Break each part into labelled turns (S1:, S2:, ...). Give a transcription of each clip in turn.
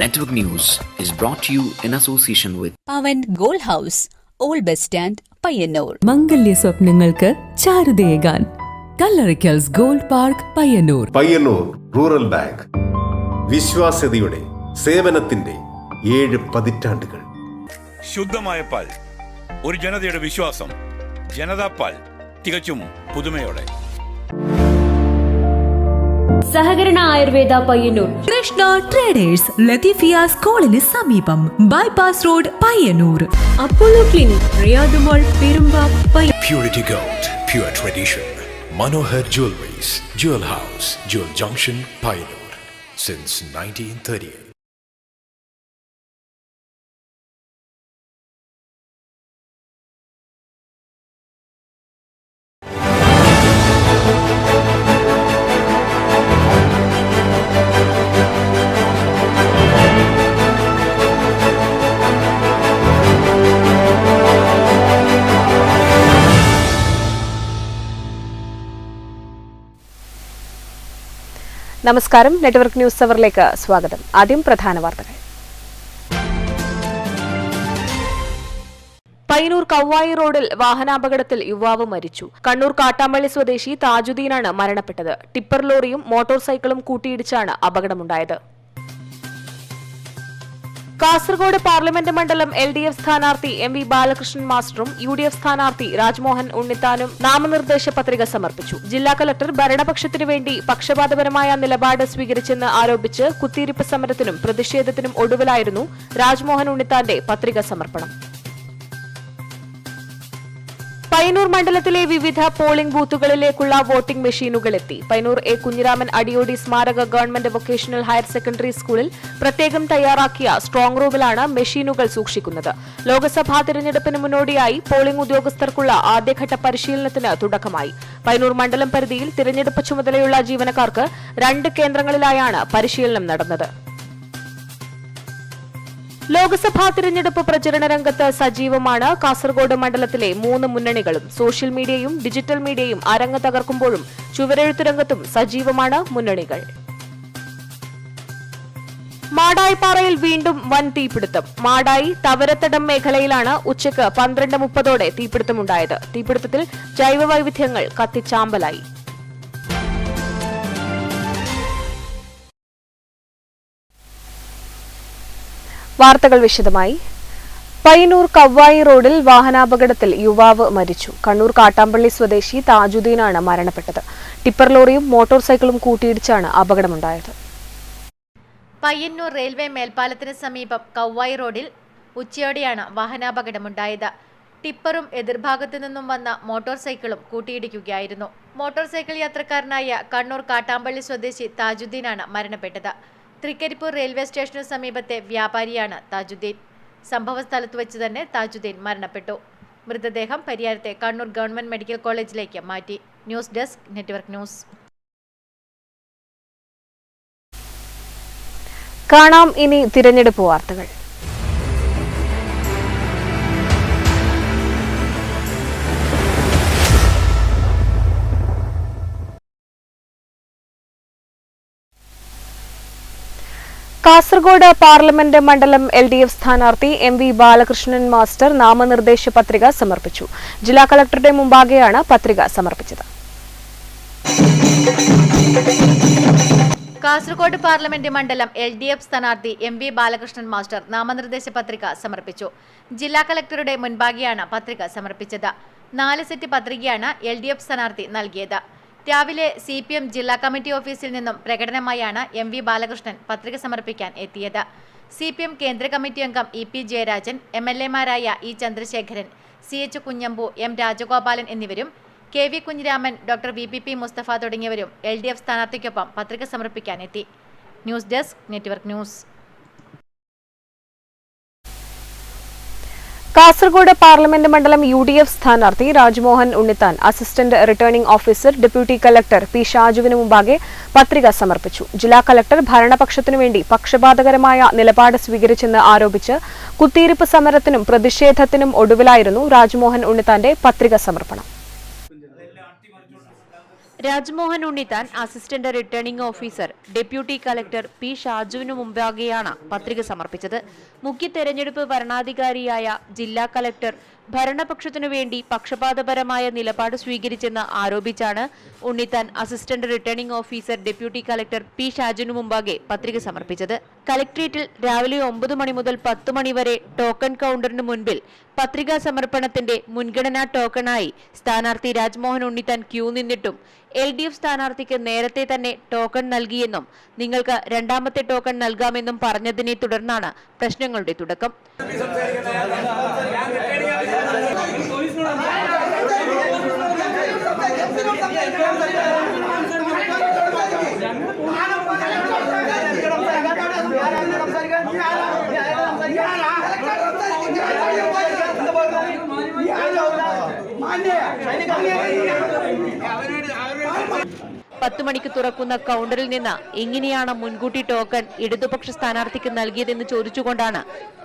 S1: Network News is brought to you in association with
S2: Pavan Gold House, Old Bus Stand, Payyanur.
S3: മംഗല്യ സ്വപ്നങ്ങൾക്ക് ചാരുതയേകാൻ Kallarickals gold park Payyanur.
S4: Payyanur rural bank വിശ്വാസ്യതയുടെ സേവനത്തിന്റെ 7 പതിറ്റാണ്ടുകൾ.
S5: ശുദ്ധമായ പാൽ, ഒരു ജനതയുടെ വിശ്വാസം. ജനതാ പാൽ, തികച്ചും പുതുമയോടെ.
S6: സഹകരണ ആയുർവേദ പയ്യന്നൂർ.
S3: കൃഷ്ണ ട്രേഡേഴ്സ് ലത്തീഫിയ സ്കൂളിന് സമീപം, bypass road Payyanur.
S6: Apollo clinic, Riyadh mall, Perumba.
S7: Purity Gold, pure tradition. Manohar Jewelries, Jewel House, Jewel Junction, Payyanur, since 1930.
S8: നമസ്കാരം. നെറ്റ്വർക്ക് ന്യൂസ് അവറിലേക്ക് സ്വാഗതം. ആദ്യം പ്രധാന വാർത്തകൾ. പയ്യന്നൂർ കവ്വായി റോഡിൽ വാഹനാപകടത്തിൽ യുവാവ് മരിച്ചു. കണ്ണൂർ കാട്ടാമ്പള്ളി സ്വദേശി താജുദ്ദീനാണ് മരണപ്പെട്ടത്. ടിപ്പർ ലോറിയും മോട്ടോർ സൈക്കിളും കൂട്ടിയിടിച്ചാണ് അപകടമുണ്ടായത്. കാസർഗോഡ് പാർലമെന്റ് മണ്ഡലം LDF സ്ഥാനാർത്ഥി MV ബാലകൃഷ്ണൻ മാസ്റ്ററും UDF സ്ഥാനാർത്ഥി രാജ്മോഹൻ ഉണ്ണിത്താനും നാമനിർദ്ദേശ പത്രിക സമർപ്പിച്ചു. ജില്ലാ കളക്ടർ ഭരണപക്ഷത്തിനു വേണ്ടി പക്ഷപാതപരമായ നിലപാട് സ്വീകരിച്ചെന്ന് ആരോപിച്ച് കുത്തിയിരിപ്പ് സമരത്തിനും പ്രതിഷേധത്തിനും ഒടുവിലായിരുന്നു രാജ്മോഹൻ ഉണ്ണിത്താന്റെ പത്രിക സമർപ്പണം. പയ്യന്നൂർ മണ്ഡലത്തിലെ വിവിധ പോളിംഗ് ബൂത്തുകളിലേക്കുള്ള വോട്ടിംഗ് മെഷീനുകൾ എത്തി. പയ്യന്നൂർ A. കുഞ്ഞിരാമൻ അടിയോടി സ്മാരക ഗവൺമെന്റ് വൊക്കേഷണൽ ഹയർ സെക്കൻഡറി സ്കൂളിൽ പ്രത്യേകം തയ്യാറാക്കിയ സ്ട്രോങ് റൂമിലാണ് മെഷീനുകൾ സൂക്ഷിക്കുന്നത്. ലോക്സഭാ തിരഞ്ഞെടുപ്പിന് മുന്നോടിയായി പോളിംഗ് ഉദ്യോഗസ്ഥർക്കുള്ള ആദ്യഘട്ട പരിശീലനത്തിന് തുടക്കമായി. പയ്യന്നൂർ മണ്ഡലം പരിധിയിൽ തിരഞ്ഞെടുപ്പ് ചുമതലയുള്ള ജീവനക്കാർക്ക് 2 കേന്ദ്രങ്ങളിലായാണ് പരിശീലനം നടന്നത്. ലോക്സഭാ തിരഞ്ഞെടുപ്പ് പ്രചരണ രംഗത്ത് സജീവമാണ് കാസർഗോഡ് മണ്ഡലത്തിലെ 3 മുന്നണികളും. സോഷ്യൽ മീഡിയയും ഡിജിറ്റൽ മീഡിയയും അരങ്ങ് തകർക്കുമ്പോഴും ചുവരെഴുത്തു രംഗത്തും സജീവമാണ് മുന്നണികൾ. മാടായിപ്പാറയിൽ വീണ്ടും വൻ തീപിടുത്തം. മാടായി തവരത്തടം മേഖലയിലാണ് ഉച്ചയ്ക്ക് 12:30 തീപിടുത്തമുണ്ടായത്. തീപിടുത്തത്തിൽ ജൈവവൈവിധ്യങ്ങൾ കത്തിച്ചാമ്പലായി. വാർത്തകൾ വിശദമായി. പയ്യന്നൂർ കവ്വായി റോഡിൽ വാഹനാപകടത്തിൽ യുവാവ് മരിച്ചു. കണ്ണൂർ കാട്ടാമ്പള്ളി സ്വദേശി താജുദ്ദീനാണ് മരണപ്പെട്ടത്. ടിപ്പർ ലോറിയും മോട്ടോർ സൈക്കിളും കൂട്ടിയിടിച്ചാണ് അപകടമുണ്ടായത്.
S9: പയ്യന്നൂർ റെയിൽവേ മേൽപ്പാലത്തിന് സമീപം കവ്വായി റോഡിൽ ഉച്ചയോടെയാണ് വാഹനാപകടമുണ്ടായത്. ടിപ്പറും എതിർഭാഗത്തു നിന്നും വന്ന മോട്ടോർ സൈക്കിളും കൂട്ടിയിടിക്കുകയായിരുന്നു. മോട്ടോർ സൈക്കിൾ യാത്രക്കാരനായ കണ്ണൂർ കാട്ടാമ്പള്ളി സ്വദേശി താജുദ്ദീനാണ് മരണപ്പെട്ടത്. തൃക്കരിപ്പൂർ റെയിൽവേ സ്റ്റേഷനു സമീപത്തെ വ്യാപാരിയാണ് താജുദ്ദീൻ. സംഭവസ്ഥലത്ത് വെച്ച് തന്നെ താജുദ്ദീൻ മരണപ്പെട്ടു. മൃതദേഹം പരിയാരത്തെ കണ്ണൂർ ഗവൺമെന്റ് മെഡിക്കൽ കോളേജിലേക്ക് മാറ്റി. News desk, network news.
S8: കാണാം ഇനി തിരഞ്ഞെടുപ്പ് വാർത്തകൾ. കാസർഗോഡ് പാർലമെന്റ് മണ്ഡലം LDF സ്ഥാനാർത്ഥി MV ബാലകൃഷ്ണൻ മാസ്റ്റർ നാമനിർദ്ദേശ പത്രിക സമർപ്പിച്ചു. ജില്ലാ കളക്ടറുടെ മുമ്പാകെയാണ് പത്രിക സമർപ്പിച്ചത്.
S9: കാസർഗോഡ് പാർലമെന്റ് മണ്ഡലം LDF സ്ഥാനാർത്ഥി MV ബാലകൃഷ്ണൻ മാസ്റ്റർ നാമനിർദ്ദേശ പത്രിക സമർപ്പിച്ചു. ജില്ലാ കളക്ടറുടെ മുൻപാകെയാണ് പത്രിക സമർപ്പിച്ചത്. 4 സെറ്റ് പത്രികയാണ് LDF സ്ഥാനാർത്ഥി നൽകിയത്. രാവിലെ CPM ജില്ലാ കമ്മിറ്റി ഓഫീസിൽ നിന്നും പ്രകടനമായാണ് MV ബാലകൃഷ്ണൻ പത്രിക സമർപ്പിക്കാൻ എത്തിയത്. CPM കേന്ദ്ര കമ്മിറ്റി അംഗം EP ജയരാജൻ, MLA മാരായ E Chandrasekharan, CH Kunhambu, M Rajagopalan എന്നിവരും KV Kunhiraman, doctor VPP Musthafa തുടങ്ങിയവരും LDF സ്ഥാനാർത്ഥിക്കൊപ്പം പത്രിക സമർപ്പിക്കാനെത്തി. News desk, network news.
S8: Kasaragod parliament മണ്ഡലം UDF സ്ഥാനാർത്ഥി Rajmohan Unnithan assistant returning officer deputy collector P ഷാജുവിന് മുമ്പാകെ പത്രിക സമർപ്പിച്ചു. ജില്ലാ കളക്ടർ ഭരണപക്ഷത്തിനു വേണ്ടി പക്ഷപാതകരമായ നിലപാട് സ്വീകരിച്ചെന്ന് ആരോപിച്ച് കുത്തിയിരിപ്പ് സമരത്തിനും പ്രതിഷേധത്തിനും ഒടുവിലായിരുന്നു രാജ്മോഹൻ ഉണ്ണിത്താന്റെ പത്രിക സമർപ്പണം. Rajmohan Unnithan assistant returning officer deputy collector P ഷാജുവിനു മുമ്പാകെയാണ് പത്രിക സമർപ്പിച്ചത്. മുഖ്യ തെരഞ്ഞെടുപ്പ് വരണാധികാരിയായ ജില്ലാ കളക്ടർ ഭരണപക്ഷത്തിനു വേണ്ടി പക്ഷപാതപരമായ നിലപാട് സ്വീകരിച്ചെന്ന് ആരോപിച്ചാണ് Unnithan assistant returning officer deputy collector P ഷാജുവിനു മുമ്പാകെ പത്രിക സമർപ്പിച്ചത്. കളക്ടറേറ്റിൽ രാവിലെ 9 മണി മുതൽ 10 മണി വരെ ടോക്കൺ കൗണ്ടറിന് മുൻപിൽ പത്രികാ സമർപ്പണത്തിന്റെ മുൻഗണനാ ടോക്കണായി സ്ഥാനാർത്ഥി രാജ്മോഹൻ ഉണ്ണിത്താൻ ക്യൂ നിന്നിട്ടും LDF സ്ഥാനാർത്ഥിക്ക് നേരത്തെ തന്നെ ടോക്കൺ നൽകിയെന്നും നിങ്ങൾക്ക് രണ്ടാമത്തെ ടോക്കൺ നൽകാമെന്നും പറഞ്ഞതിനെ തുടർന്നാണ് പ്രശ്നങ്ങളുടെ തുടക്കം. പത്ത് മണിക്ക് തുറക്കുന്ന കൗണ്ടറിൽ നിന്ന് എങ്ങനെയാണ് മുൻകൂട്ടി ടോക്കൺ ഇടതുപക്ഷ സ്ഥാനാർത്ഥിക്ക് നൽകിയതെന്ന് ചോദിച്ചുകൊണ്ടാണ്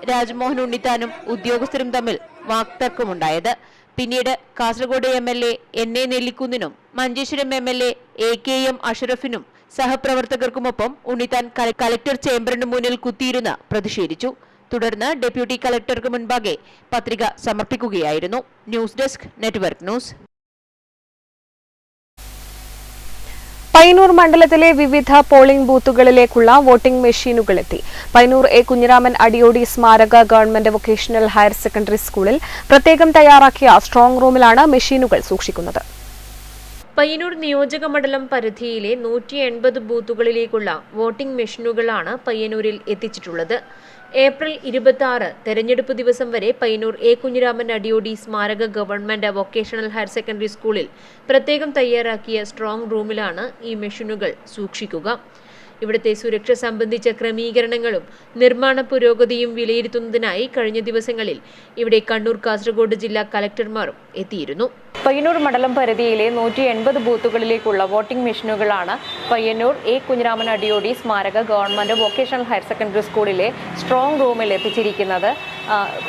S8: രാജ്മോഹൻ ഉണ്ണിത്താനും ഉദ്യോഗസ്ഥരും തമ്മിൽ വാക്തർക്കമുണ്ടായത്. പിന്നീട് കാസർഗോഡ് MLA NA നെല്ലിക്കുന്നിനും മഞ്ചേശ്വരം MLA AKM അഷറഫിനും സഹപ്രവർത്തകർക്കുമൊപ്പം ഉണ്ണിത്താൻ കളക്ടർ ചേംബറിന് മുന്നിൽ കുത്തിയിരുന്ന് പ്രതിഷേധിച്ചു. തുടർന്ന് ഡെപ്യൂട്ടി കളക്ടർക്ക് മുൻപാകെ പത്രിക സമർപ്പിക്കുകയായിരുന്നു. News desk, network news.
S6: Payyanur മണ്ഡലത്തിലെ വിവിധ പോളിംഗ് ബൂത്തുകളിലേക്കുള്ള വോട്ടിംഗ് മെഷീനുകളെത്തി. പയ്യന്നൂർ A. കുഞ്ഞിരാമൻ അടിയോടി സ്മാരക ഗവൺമെന്റ് വൊക്കേഷണൽ ഹയർ സെക്കൻഡറി സ്കൂളിൽ പ്രത്യേകം തയ്യാറാക്കിയ സ്ട്രോങ് റൂമിലാണ് മെഷീനുകൾ സൂക്ഷിക്കുന്നത്.
S8: പയ്യന്നൂർ നിയോജക മണ്ഡലം പരിധിയിലെ 180 ബൂത്തുകളിലേക്കുള്ള വോട്ടിംഗ് മെഷീനുകളാണ് പയ്യന്നൂരിൽ എത്തിച്ചിട്ടുള്ളത്. ഏപ്രിൽ 26 തെരഞ്ഞെടുപ്പ് ദിവസം വരെ പയ്യന്നൂർ A. കുഞ്ഞിരാമൻ അടിയോടി സ്മാരക ഗവൺമെന്റ് വൊക്കേഷണൽ ഹയർ സെക്കൻഡറി സ്കൂളിൽ പ്രത്യേകം തയ്യാറാക്കിയ സ്ട്രോങ് റൂമിലാണ് ഈ മെഷീനുകൾ സൂക്ഷിക്കുക. ഇവിടുത്തെ സുരക്ഷ സംബന്ധിച്ച ക്രമീകരണങ്ങളും നിർമ്മാണ പുരോഗതിയും വിലയിരുത്തുന്നതിനായി കഴിഞ്ഞ ദിവസങ്ങളിൽ ഇവിടെ കണ്ണൂർ, കാസർഗോഡ് ജില്ലാ കളക്ടർമാരും എത്തിയിരുന്നു.
S6: പയ്യന്നൂർ മണ്ഡലം പരിധിയിലെ 180 ബൂത്തുകളിലേക്കുള്ള വോട്ടിംഗ് മെഷീനുകളാണ് പയ്യന്നൂർ A. കുഞ്ഞിരാമൻ അടിയോടി സ്മാരക ഗവൺമെന്റ് വൊക്കേഷണൽ ഹയർ സെക്കൻഡറി സ്കൂളിലെ സ്ട്രോങ് റൂമിൽ എത്തിച്ചിരിക്കുന്നത്.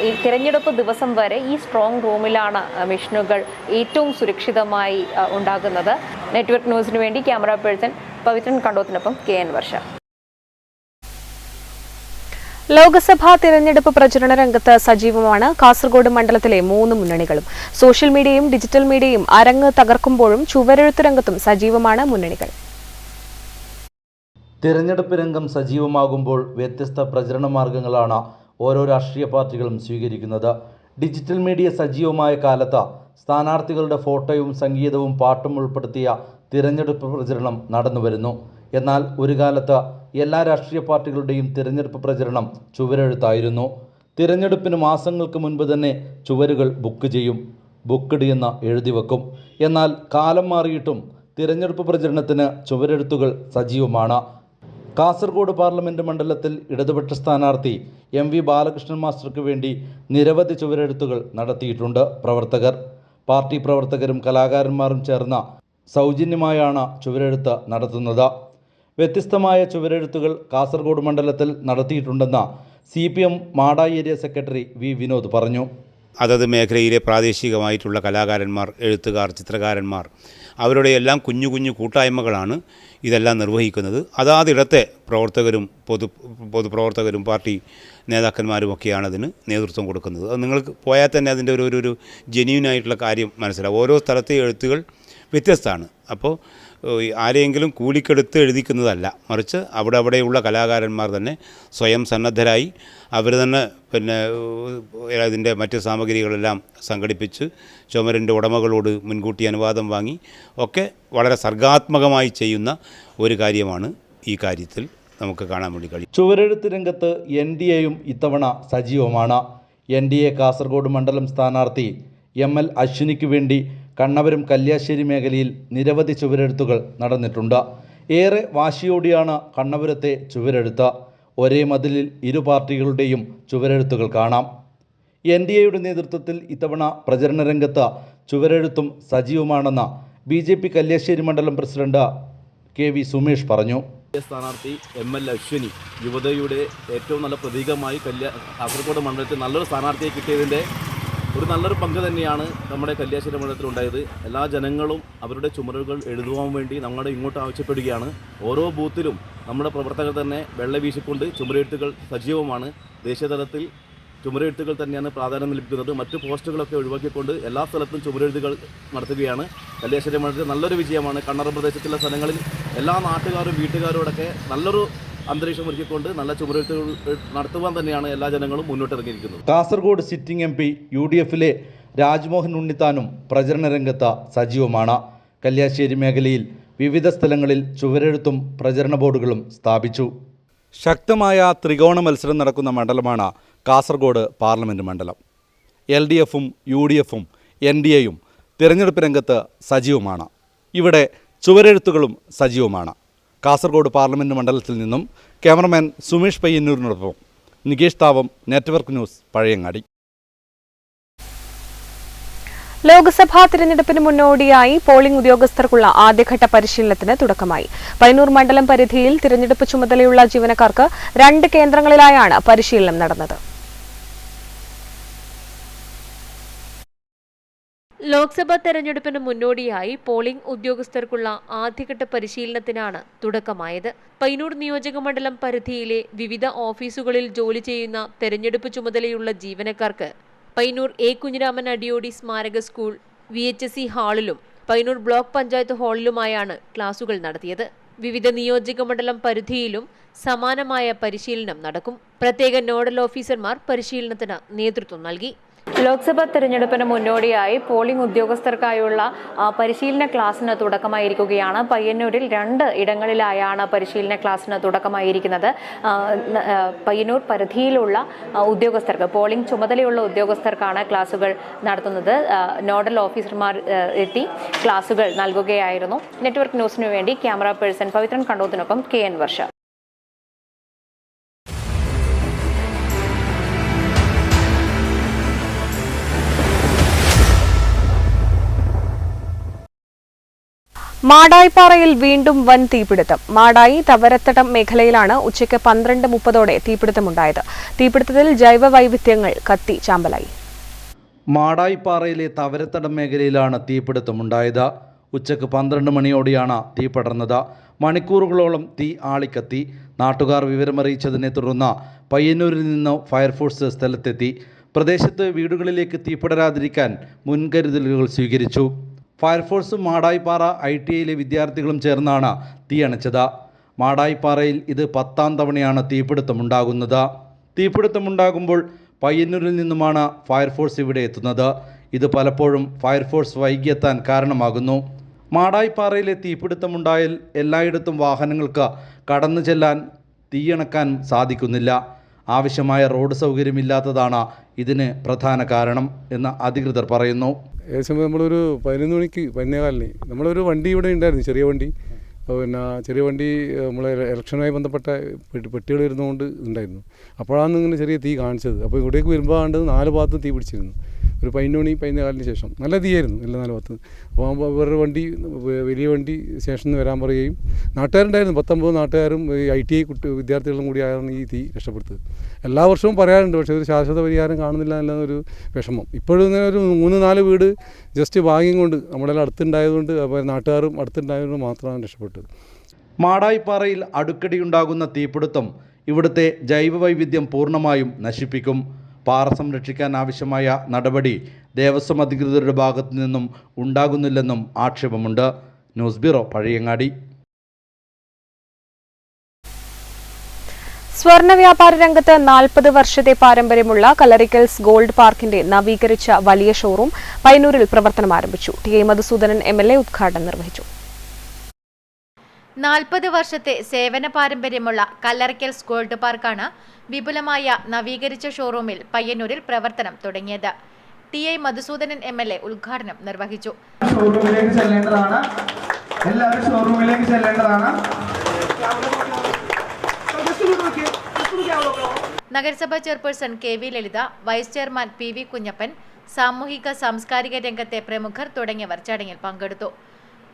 S6: ഈ തിരഞ്ഞെടുപ്പ് ദിവസം വരെ ഈ സ്ട്രോങ് റൂമിലാണ് മെഷീനുകൾ ഏറ്റവും സുരക്ഷിതമായി ഉണ്ടാകുന്നത്. നെറ്റ്വർക്ക് ന്യൂസിനു വേണ്ടി ക്യാമറ പേഴ്സൺ പവിത്രൻ കണ്ടോത്തിനൊപ്പം KN വർഷ. ലോക്സഭാ തിരഞ്ഞെടുപ്പ് പ്രചരണ രംഗത്ത് സജീവമാണ് കാസർഗോഡ് മണ്ഡലത്തിലെ 3 മുന്നണികളും. സോഷ്യൽ മീഡിയയും ഡിജിറ്റൽ മീഡിയയും അരങ്ങ് തകർക്കുമ്പോഴും ചുവരെഴുത്ത് രംഗത്തും സജീവമാണ് മുന്നണികൾ.
S10: തിരഞ്ഞെടുപ്പ് രംഗം സജീവമാകുമ്പോൾ വ്യത്യസ്ത പ്രചരണ മാർഗങ്ങളാണ് ഓരോ രാഷ്ട്രീയ പാർട്ടികളും സ്വീകരിക്കുന്നത്. ഡിജിറ്റൽ മീഡിയ സജീവമായ കാലത്ത് സ്ഥാനാർത്ഥികളുടെ ഫോട്ടോയും സംഗീതവും പാട്ടും ഉൾപ്പെടുത്തിയ തിരഞ്ഞെടുപ്പ് പ്രചരണം നടന്നുവരുന്നു. എന്നാൽ ഒരു കാലത്ത് എല്ലാ രാഷ്ട്രീയ പാർട്ടികളുടെയും തിരഞ്ഞെടുപ്പ് പ്രചരണം ചുവരെഴുത്തായിരുന്നു. തിരഞ്ഞെടുപ്പിന് മാസങ്ങൾക്ക് മുൻപ് തന്നെ ചുവരുകൾ ബുക്ക് ചെയ്യും, ബുക്ക്ഡ് എന്ന് എഴുതി വെക്കും. എന്നാൽ കാലം മാറിയിട്ടും തിരഞ്ഞെടുപ്പ് പ്രചരണത്തിന് ചുവരെഴുത്തുകൾ സജീവമാണ്. കാസർഗോഡ് പാർലമെൻറ്റ് മണ്ഡലത്തിൽ ഇടതുപക്ഷ സ്ഥാനാർത്ഥി MV ബാലകൃഷ്ണൻ മാസ്റ്റർക്ക് വേണ്ടി നിരവധി ചുവരെഴുത്തുകൾ നടത്തിയിട്ടുണ്ട് പ്രവർത്തകർ. പാർട്ടി പ്രവർത്തകരും കലാകാരന്മാരും ചേർന്ന സൗജന്യമായാണ് ചുവരെഴുത്ത് നടത്തുന്നത്. വ്യത്യസ്തമായ ചുവരെഴുത്തുകൾ കാസർഗോഡ് മണ്ഡലത്തിൽ നടത്തിയിട്ടുണ്ടെന്ന് CPM Mada area secretary V. Vinod പറഞ്ഞു.
S11: അതത് മേഖലയിലെ പ്രാദേശികമായിട്ടുള്ള കലാകാരന്മാർ, എഴുത്തുകാർ, ചിത്രകാരന്മാർ, അവരുടെ എല്ലാം കുഞ്ഞു കുഞ്ഞു കൂട്ടായ്മകളാണ് ഇതെല്ലാം നിർവഹിക്കുന്നത്. അതാതിടത്തെ പ്രവർത്തകരും പൊതുപ്രവർത്തകരും പാർട്ടി നേതാക്കന്മാരുമൊക്കെയാണ് അതിന് നേതൃത്വം കൊടുക്കുന്നത്. അത് നിങ്ങൾക്ക് പോയാൽ തന്നെ അതിൻ്റെ ഒരു ജെന്യൂനായിട്ടുള്ള കാര്യം മനസ്സിലാവും. ഓരോ സ്ഥലത്തെ എഴുത്തുകൾ വ്യത്യസ്തമാണ്. അപ്പോൾ ആരെയെങ്കിലും കൂലിക്കെടുത്ത് എഴുതിക്കുന്നതല്ല, മറിച്ച് അവിടെയുള്ള കലാകാരന്മാർ തന്നെ സ്വയം സന്നദ്ധരായി അവർ തന്നെ അതിൻ്റെ മറ്റ് സാമഗ്രികളെല്ലാം സംഘടിപ്പിച്ച് ചുമരിൻ്റെ ഉടമകളോട് മുൻകൂട്ടി അനുവാദം വാങ്ങി ഒക്കെ വളരെ സർഗാത്മകമായി ചെയ്യുന്ന ഒരു കാര്യമാണ് ഈ കാര്യത്തിൽ നമുക്ക് കാണാൻ വേണ്ടി കഴിയും.
S10: ചുവരെഴുത്ത് രംഗത്ത് NDAയും ഇത്തവണ സജീവമാണ്. NDA കാസർഗോഡ് മണ്ഡലം സ്ഥാനാർത്ഥി ML അശ്വിനിക്ക് വേണ്ടി കണ്ണവരം കല്യാശ്ശേരി മേഖലയിൽ നിരവധി ചുവരെഴുത്തുകൾ നടന്നിട്ടുണ്ട്. ഏറെ വാശിയോടെയാണ് കണ്ണപുരത്തെ ചുവരെഴുത്ത്. ഒരേ മതിലിൽ ഇരു പാർട്ടികളുടെയും ചുവരെഴുത്തുകൾ കാണാം. NDAയുടെ നേതൃത്വത്തിൽ ഇത്തവണ പ്രചരണ രംഗത്ത് ചുവരെഴുത്തും സജീവമാണെന്ന് BJP കല്യാശ്ശേരി മണ്ഡലം പ്രസിഡന്റ് KV സുമേഷ് പറഞ്ഞു.
S12: സ്ഥാനാർത്ഥി ML അശ്വിനി യുവതയുടെ ഏറ്റവും നല്ല പ്രതീകമായി കാസർഗോഡ് മണ്ഡലത്തിൽ നല്ലൊരു സ്ഥാനാർത്ഥിയെ കിട്ടിയതിൻ്റെ ഒരു നല്ലൊരു പങ്ക് തന്നെയാണ് നമ്മുടെ കല്യാശ്ശേരി മണ്ഡലത്തിലുണ്ടായത്. എല്ലാ ജനങ്ങളും അവരുടെ ചുമരുകൾ എഴുതുവാൻ വേണ്ടി നമ്മുടെ ഇങ്ങോട്ട് ആവശ്യപ്പെടുകയാണ്. ഓരോ ബൂത്തിലും നമ്മുടെ പ്രവർത്തകർ തന്നെ വെള്ള വീശിക്കൊണ്ട് ചുമരെഴുത്തുകൾ സജീവമാണ്. ദേശീയതലത്തിൽ ചുമരെഴുത്തുകൾ തന്നെയാണ് പ്രാധാന്യം ലഭിക്കുന്നത്. മറ്റു പോസ്റ്റുകളൊക്കെ ഒഴിവാക്കിക്കൊണ്ട് എല്ലാ സ്ഥലത്തും ചുമരെഴുത്തുകൾ നടത്തുകയാണ്. കല്യാശ്ശേരി മണ്ഡലത്തിൽ നല്ലൊരു വിജയമാണ്. കണ്ണറ പ്രദേശത്തുള്ള സ്ഥലങ്ങളിൽ എല്ലാ നാട്ടുകാരും വീട്ടുകാരോടൊക്കെ നല്ലൊരു അന്തരീക്ഷം ഒരുക്കിക്കൊണ്ട് നല്ല ചുമരെഴുത്തുകൾ നടത്തുവാൻ തന്നെയാണ് എല്ലാ ജനങ്ങളും മുന്നോട്ടിറങ്ങിയിരിക്കുന്നത്.
S10: കാസർഗോഡ് സിറ്റിംഗ് MP UDFിലെ രാജ്മോഹൻ ഉണ്ണിത്താനും പ്രചരണ രംഗത്ത് സജീവമാണ്. കല്യാശ്ശേരി മേഖലയിൽ വിവിധ സ്ഥലങ്ങളിൽ ചുവരെഴുത്തും പ്രചരണ ബോർഡുകളും സ്ഥാപിച്ചു. ശക്തമായ ത്രികോണ മത്സരം നടക്കുന്ന മണ്ഡലമാണ് കാസർഗോഡ് പാർലമെൻറ്റ് മണ്ഡലം. LDFും UDFും NDAയും തിരഞ്ഞെടുപ്പ് രംഗത്ത് സജീവമാണ്. ഇവിടെ ചുവരെഴുത്തുകളും സജീവമാണ്. കാസർഗോഡ് പാർലമെൻറ്റ് മണ്ഡലത്തിൽ നിന്നും ക്യാമറമാൻ സുമേഷ് പയ്യന്നൂരിനോടൊപ്പം നികേഷ് താവം, നെറ്റ്വർക്ക് ന്യൂസ്, പഴയങ്ങാടി.
S8: ലോക്സഭാ തിരഞ്ഞെടുപ്പിന് മുന്നോടിയായി പോളിംഗ് ഉദ്യോഗസ്ഥർക്കുള്ള ആദ്യഘട്ട പരിശീലനത്തിന് തുടക്കമായി. പയ്യന്നൂർ മണ്ഡലം പരിധിയിൽ തിരഞ്ഞെടുപ്പ് ചുമതലയുള്ള ജീവനക്കാർക്ക് 2 കേന്ദ്രങ്ങളിലായാണ് പരിശീലനം നടന്നത്. ലോക്സഭാ തെരഞ്ഞെടുപ്പിന് മുന്നോടിയായി പോളിംഗ് ഉദ്യോഗസ്ഥർക്കുള്ള ആദ്യഘട്ട പരിശീലനത്തിനാണ് തുടക്കമായത്. പയ്യന്നൂർ നിയോജക മണ്ഡലം പരിധിയിലെ വിവിധ ഓഫീസുകളിൽ ജോലി ചെയ്യുന്ന തെരഞ്ഞെടുപ്പ് ചുമതലയുള്ള ജീവനക്കാർക്ക് പയ്യന്നൂർ A. കുഞ്ഞിരാമൻ അടിയോടി സ്മാരക സ്കൂൾ VHSC ഹാളിലും പയ്യന്നൂർ ബ്ലോക്ക് പഞ്ചായത്ത് ഹാളിലുമായാണ് ക്ലാസുകൾ നടത്തിയത്. വിവിധ നിയോജക മണ്ഡലം പരിധിയിലും സമാനമായ പരിശീലനം നടക്കും. പ്രത്യേക നോഡൽ ഓഫീസർമാർ പരിശീലനത്തിന് നേതൃത്വം നൽകി.
S6: ലോക്സഭാ തെരഞ്ഞെടുപ്പിന് മുന്നോടിയായി പോളിംഗ് ഉദ്യോഗസ്ഥർക്കായുള്ള പരിശീലന ക്ലാസ്സിന് തുടക്കമായിരിക്കുകയാണ്. പയ്യന്നൂരിൽ 2 ഇടങ്ങളിലായാണ് പരിശീലന ക്ലാസ്സിന് തുടക്കമായിരിക്കുന്നത്. പയ്യന്നൂർ പരിധിയിലുള്ള ഉദ്യോഗസ്ഥർക്ക്, പോളിംഗ് ചുമതലയുള്ള ഉദ്യോഗസ്ഥർക്കാണ് ക്ലാസുകൾ നടത്തുന്നത്. നോഡൽ ഓഫീസർമാർ എത്തി ക്ലാസുകൾ നൽകുകയായിരുന്നു. നെറ്റ്വർക്ക് ന്യൂസിനു വേണ്ടി ക്യാമറ പേഴ്സൺ പവിത്രൻ കണ്ടോത്തിനൊപ്പം KN വർഷ.
S8: മാടായിപ്പാറയിൽ വീണ്ടും വൻ തീപിടുത്തം. മാടായി തവരത്തടം മേഖലയിലാണ് ഉച്ചയ്ക്ക് 12:30 തീപിടുത്തമുണ്ടായത്. തീപിടുത്തത്തിൽ ജൈവ വൈവിധ്യങ്ങൾ കത്തി ചാമ്പലായി.
S10: മാടായിപ്പാറയിലെ തവരത്തടം മേഖലയിലാണ് തീപിടുത്തമുണ്ടായത്. ഉച്ചയ്ക്ക് 12 മണിയോടെയാണ് തീ പടർന്നത്. മണിക്കൂറുകളോളം തീ ആളിക്കത്തി. നാട്ടുകാർ വിവരമറിയിച്ചതിനെ തുടർന്ന് പയ്യന്നൂരിൽ നിന്ന് ഫയർഫോഴ്സ് സ്ഥലത്തെത്തി. പ്രദേശത്ത് വീടുകളിലേക്ക് തീ പടരാതിരിക്കാൻ മുൻകരുതലുകൾ സ്വീകരിച്ചു. ഫയർഫോഴ്സും മാടായിപ്പാറ ITIയിലെ വിദ്യാർത്ഥികളും ചേർന്നാണ് തീയണച്ചത്. മാടായിപ്പാറയിൽ ഇത് 10ാം തവണയാണ് തീപിടുത്തമുണ്ടാകുന്നത്. തീപിടുത്തമുണ്ടാകുമ്പോൾ പയ്യന്നൂരിൽ നിന്നുമാണ് ഫയർഫോഴ്സ് ഇവിടെ എത്തുന്നത്. ഇത് പലപ്പോഴും ഫയർഫോഴ്സ് വൈകിയെത്താൻ കാരണമാകുന്നു. മാടായിപ്പാറയിലെ തീപിടുത്തമുണ്ടായാൽ എല്ലായിടത്തും വാഹനങ്ങൾക്ക് കടന്നു ചെല്ലാൻ തീയണക്കാൻ സാധിക്കുന്നില്ല. ആവശ്യമായ റോഡ് സൗകര്യമില്ലാത്തതാണ് ഇതിന് പ്രധാന കാരണം എന്ന് അധികൃതർ പറയുന്നു.
S13: ഏകദേശം നമ്മളൊരു 11 മണിക്ക് 11:15 നമ്മളൊരു വണ്ടി ഇവിടെ ഉണ്ടായിരുന്നു, ചെറിയ വണ്ടി. പിന്നെ ചെറിയ വണ്ടി നമ്മളെ ഇലക്ഷനുമായി ബന്ധപ്പെട്ട പെട്ടികൾ വരുന്നതുകൊണ്ട് ഉണ്ടായിരുന്നു. അപ്പോഴാണ് ഇങ്ങനെ ചെറിയ തീ കാണിച്ചത്. അപ്പോൾ ഇവിടേക്ക് വരുമ്പോൾ കണ്ടത് 4 ഭാഗത്തും തീ പിടിച്ചിരുന്നു. ഒരു 11 മണി 11:15 ശേഷം നല്ല തീയായിരുന്നു എല്ലാ 4 ഭാഗത്തും. അപ്പോൾ വേറൊരു വണ്ടി, വലിയ വണ്ടി സ്റ്റേഷനിൽ നിന്ന് വരാൻ പറയുകയും നാട്ടുകാരുണ്ടായിരുന്നു, 19 നാട്ടുകാരും ITI വിദ്യാർത്ഥികളും കൂടി ആയിരുന്നു ഈ തീ രക്ഷപ്പെടുത്തത്. എല്ലാ വർഷവും പറയാറുണ്ട്, പക്ഷേ ഒരു ശാശ്വത പരിഹാരം കാണുന്നില്ല എന്നൊരു വിഷമം. ഇപ്പോഴും ഇങ്ങനെ ഒരു 3-4 വീട് ജസ്റ്റ് ഭാഗ്യം കൊണ്ട് നമ്മളെല്ലാം അടുത്തുണ്ടായതുകൊണ്ട്, നാട്ടുകാരും അടുത്തുണ്ടായതുകൊണ്ട് മാത്രമാണ് രക്ഷപ്പെട്ടത്.
S10: മാടായിപ്പാറയിൽ അടുക്കടിയുണ്ടാകുന്ന തീപിടുത്തം ഇവിടുത്തെ ജൈവവൈവിധ്യം പൂർണ്ണമായും നശിപ്പിക്കും. പാറ സംരക്ഷിക്കാൻ ആവശ്യമായ നടപടി ദേവസ്വം അധികൃതരുടെ ഭാഗത്തു നിന്നും ഉണ്ടാകുന്നില്ലെന്നും ആക്ഷേപമുണ്ട്. News bureau, Pazhayangadi.
S8: സ്വർണ്ണ വ്യാപാര രംഗത്ത് 40 വർഷത്തെ പാരമ്പര്യമുള്ള കലറിക്കൽസ് ഗോൾഡ് പാർക്കിന്റെ നവീകരിച്ച വലിയ ഷോറൂം പയ്യന്നൂരിൽ പ്രവർത്തനം ആരംഭിച്ചു. TI മധുസൂദനൻ MLA ഉദ്ഘാടനം നിർവഹിച്ചു.
S9: 40 വർഷത്തെ സേവന പാരമ്പര്യമുള്ള കല്ലറിക്കൽസ് ഗോൾഡ് പാർക്കാണ് വിപുലമായ നവീകരിച്ച ഷോറൂമിൽ പയ്യന്നൂരിൽ പ്രവർത്തനം തുടങ്ങിയത്. TI മധുസൂദനൻ MLA ഉദ്ഘാടനം നിർവഹിച്ചു.
S14: ഷോറൂമിലേക്ക് ചെല്ലേണ്ടതാണ്, എല്ലാവരും ഷോറൂമിലേക്ക് ചെല്ലേണ്ടതാണ്.
S9: നഗരസഭാ ചെയർപേഴ്സൺ KV ലളിത, വൈസ് ചെയർമാൻ PV കുഞ്ഞപ്പൻ, സാമൂഹിക സാംസ്കാരിക രംഗത്തെ പ്രമുഖർ തുടങ്ങിയവർ ചടങ്ങിൽ പങ്കെടുത്തു.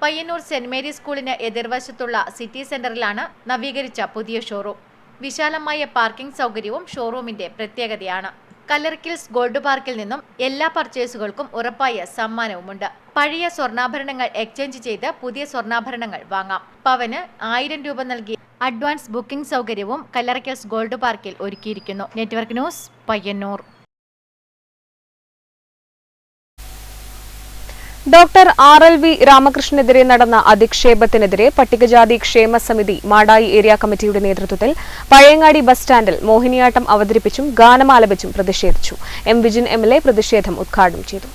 S9: പയ്യന്നൂർ സെന്റ് മേരീസ് സ്കൂളിന് എതിർവശത്തുള്ള സിറ്റി സെന്ററിലാണ് നവീകരിച്ച പുതിയ ഷോറൂം. വിശാലമായ പാർക്കിംഗ് സൗകര്യവും ഷോറൂമിന്റെ പ്രത്യേകതയാണ്. കല്ലറിക്കൽസ് ഗോൾഡ് പാർക്കിൽ നിന്നും എല്ലാ പർച്ചേസുകൾക്കും ഉറപ്പായ സമ്മാനവുമുണ്ട്. പഴയ സ്വർണ്ണാഭരണങ്ങൾ എക്സ്ചേഞ്ച് ചെയ്ത് പുതിയ സ്വർണ്ണാഭരണങ്ങൾ വാങ്ങാം. പവന് 1000 രൂപ നൽകി അഡ്വാൻസ് ബുക്കിംഗ് സൗകര്യവും കല്ലറിക്കൽസ് ഗോൾഡ് പാർക്കിൽ ഒരുക്കിയിരിക്കുന്നു. Network news, Payyanur.
S8: Doctor RLV രാമകൃഷ്ണനെതിരെ നടന്ന അധിക്ഷേപത്തിനെതിരെ പട്ടികജാതി ക്ഷേമ സമിതി മാടായി ഏരിയ കമ്മിറ്റിയുടെ നേതൃത്വത്തിൽ പഴയങ്ങാടി ബസ് സ്റ്റാൻഡിൽ മോഹിനിയാട്ടം അവതരിപ്പിച്ചും ഗാനമാലപിച്ചും പ്രതിഷേധിച്ചു. എം വിജിൻ MLA പ്രതിഷേധം ഉദ്ഘാടനം ചെയ്തു.